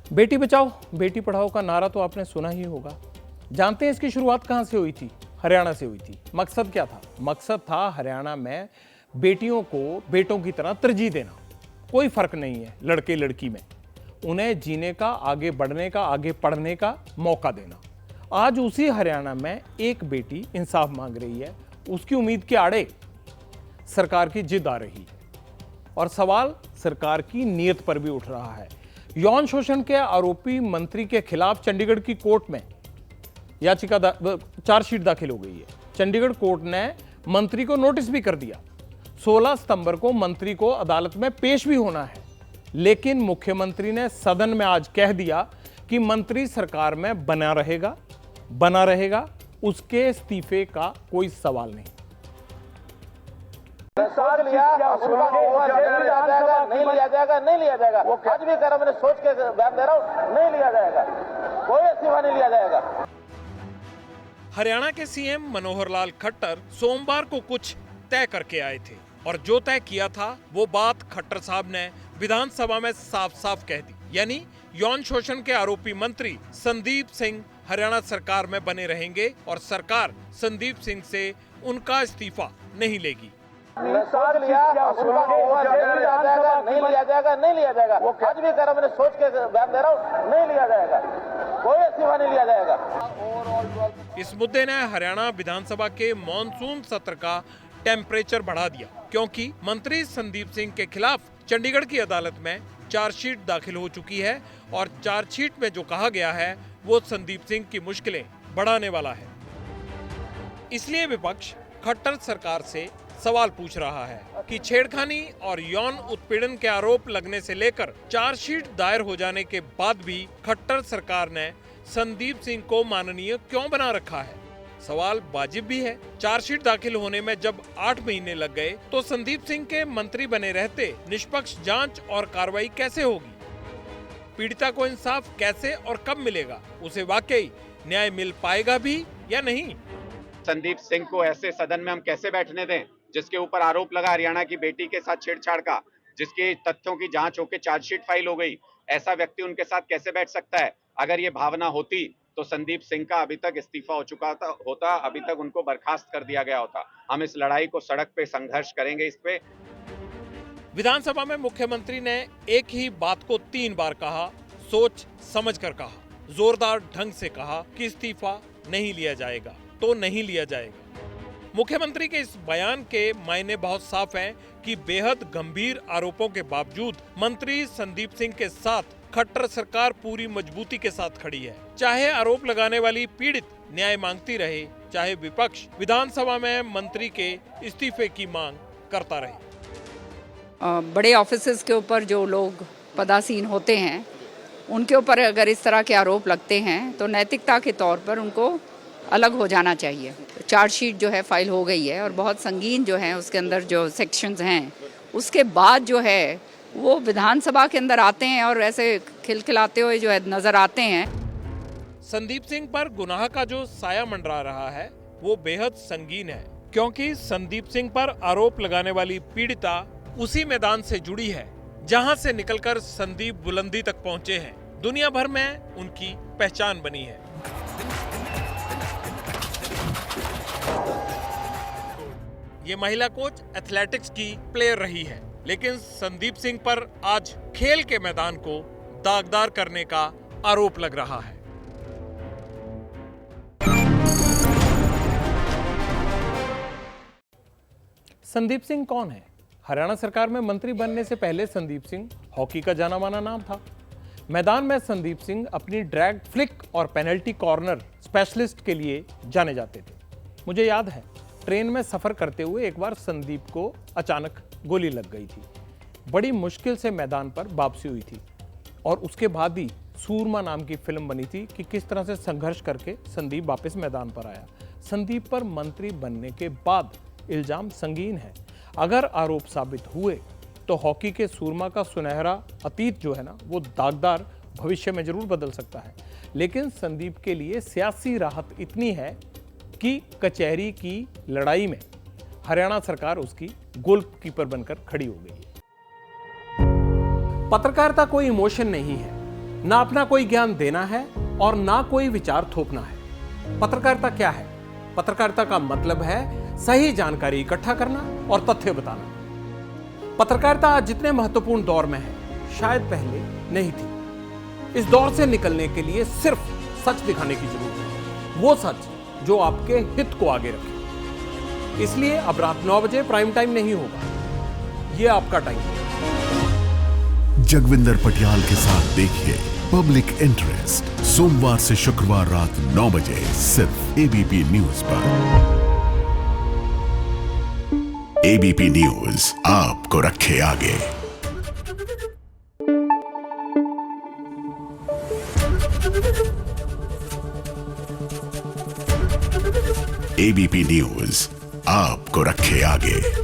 बेटी बचाओ बेटी पढ़ाओ का नारा तो आपने सुना ही होगा। जानते हैं इसकी शुरुआत कहां से हुई थी? हरियाणा से हुई थी। मकसद क्या था? मकसद था हरियाणा में बेटियों को बेटों की तरह तरजीह देना। कोई फर्क नहीं है लड़के लड़की में, उन्हें जीने का, आगे बढ़ने का, आगे पढ़ने का मौका देना। आज उसी हरियाणा में एक बेटी इंसाफ मांग रही है, उसकी उम्मीद के आड़े सरकार की जिद आ रही है और सवाल सरकार की नीयत पर भी उठ रहा है। यौन शोषण के आरोपी मंत्री के खिलाफ चंडीगढ़ की कोर्ट में चार्जशीट दाखिल हो गई है। चंडीगढ़ कोर्ट ने मंत्री को नोटिस भी कर दिया। 16 सितंबर को मंत्री को अदालत में पेश भी होना है, लेकिन मुख्यमंत्री ने सदन में आज कह दिया कि मंत्री सरकार में बना रहेगा, उसके इस्तीफे का कोई सवाल नहीं। नहीं लिया जाएगा। वो आज भी कह रहा, मैंने सोच के बयान दे रहा हूं, नहीं लिया जाएगा, कोई इस्तीफा नहीं लिया जाएगा। हरियाणा के सीएम मनोहर लाल खट्टर सोमवार को कुछ तय करके आए थे और जो तय किया था वो बात खट्टर साहब ने विधानसभा में साफ साफ कह दी, यानी यौन शोषण के आरोपी मंत्री संदीप सिंह हरियाणा सरकार में बने रहेंगे और सरकार संदीप सिंह से उनका इस्तीफा नहीं लेगी। नहीं लिया जाएगा। वो आज भी कह रहा, मैंने सोच के बयान दे रहा हूं, नहीं लिया जाएगा, कोई इस्तीफा नहीं लिया जाएगा। इस मुद्दे ने हरियाणा विधानसभा के मॉनसून सत्र का टेम्परेचर बढ़ा दिया, क्योंकि मंत्री संदीप सिंह के खिलाफ चंडीगढ़ की अदालत में चार्जशीट दाखिल हो चुकी है और चार्जशीट में जो कहा गया है वो संदीप सिंह की मुश्किलें बढ़ाने वाला है। इसलिए विपक्ष खट्टर सरकार से सवाल पूछ रहा है कि छेड़खानी और यौन उत्पीड़न के आरोप लगने से लेकर चार्जशीट दायर हो जाने के बाद भी खट्टर सरकार ने संदीप सिंह को माननीय क्यों बना रखा है। सवाल वाजिब भी है। चार्जशीट दाखिल होने में जब 8 महीने लग गए तो संदीप सिंह के मंत्री बने रहते निष्पक्ष जांच और कार्रवाई कैसे होगी? पीड़िता को इंसाफ कैसे और कब मिलेगा? उसे वाकई न्याय मिल पाएगा भी या नहीं? संदीप सिंह को ऐसे सदन में हम कैसे बैठने दें जिसके ऊपर आरोप लगा हरियाणा की बेटी के साथ छेड़छाड़ का, जिसके तथ्यों की जांच होकर चार्जशीट फाइल हो गई? ऐसा व्यक्ति उनके साथ कैसे बैठ सकता है? अगर ये भावना होती तो संदीप सिंह का अभी तक इस्तीफा हो चुका होता, अभी तक उनको बर्खास्त कर दिया गया होता। हम इस लड़ाई को सड़क पे संघर्ष करेंगे। इस पे विधानसभा में मुख्यमंत्री ने एक ही बात को 3 बार कहा, सोच समझ कर कहा, जोरदार ढंग से कहा कि इस्तीफा नहीं लिया जाएगा तो नहीं लिया जाएगा। मुख्यमंत्री के इस बयान के मायने बहुत साफ हैं कि बेहद गंभीर आरोपों के बावजूद मंत्री संदीप सिंह के साथ खट्टर सरकार पूरी मजबूती के साथ खड़ी है। चाहे आरोप लगाने वाली पीड़ित न्याय मांगती रहे, चाहे विपक्ष विधानसभा में मंत्री के इस्तीफे की मांग करता रहे। बड़े ऑफिसेज के ऊपर जो लोग पदासीन होते हैं उनके ऊपर अगर इस तरह के आरोप लगते हैं तो नैतिकता के तौर पर उनको अलग हो जाना चाहिए। चार्जशीट जो है फाइल हो गई है और बहुत संगीन जो है उसके अंदर जो सेक्शंस हैं, उसके बाद जो है वो विधानसभा के अंदर आते हैं और ऐसे खिलखिलाते हुए जो है नजर आते हैं। संदीप सिंह पर गुनाह का जो साया मंडरा रहा है वो बेहद संगीन है, क्योंकि संदीप सिंह पर आरोप लगाने वाली पीड़िता उसी मैदान से जुड़ी है जहां से निकलकर संदीप बुलंदी तक पहुंचे हैं। दुनिया भर में उनकी पहचान बनी है। ये महिला कोच एथलेटिक्स की प्लेयर रही है, लेकिन संदीप सिंह पर आज खेल के मैदान को दागदार करने का आरोप लग रहा है। संदीप सिंह कौन है? हरियाणा सरकार में मंत्री बनने से पहले संदीप सिंह हॉकी का जाना माना नाम था। मैदान में संदीप सिंह अपनी ड्रैग फ्लिक और पेनल्टी कॉर्नर स्पेशलिस्ट के लिए जाने जाते थे। मुझे याद है ट्रेन में सफर करते हुए एक बार संदीप को अचानक गोली लग गई थी। बड़ी मुश्किल से मैदान पर वापसी हुई थी और उसके बाद ही सूरमा नाम की फिल्म बनी थी कि किस तरह से संघर्ष करके संदीप वापस मैदान पर आया। संदीप पर मंत्री बनने के बाद इल्जाम संगीन है। अगर आरोप साबित हुए तो हॉकी के सूरमा का सुनहरा अतीत जो है ना, वो दागदार भविष्य में जरूर बदल सकता है। लेकिन संदीप के लिए सियासी राहत इतनी है कि कचहरी की लड़ाई में हरियाणा सरकार उसकी गोलकीपर बनकर खड़ी हो गई है। पत्रकारिता कोई इमोशन नहीं है, ना अपना कोई ज्ञान देना है और ना कोई विचार थोपना है। पत्रकारिता क्या है? पत्रकारिता का मतलब है सही जानकारी इकट्ठा करना और तथ्य बताना। पत्रकारिता आज जितने महत्वपूर्ण दौर में है, शायद पहले नहीं थी। इस दौर से निकलने के लिए सिर्फ सच दिखाने की जरूरत है, वो सच जो आपके हित को आगे रखे। इसलिए अब रात 9 बजे प्राइम टाइम नहीं होगा, ये आपका टाइम है। जगविंदर पटियाल के साथ देखिए पब्लिक इंटरेस्ट सोमवार से शुक्रवार रात 9 बजे सिर्फ एबीपी न्यूज पर। एबीपी न्यूज आपको रखे आगे। एबीपी न्यूज आपको रखे आगे।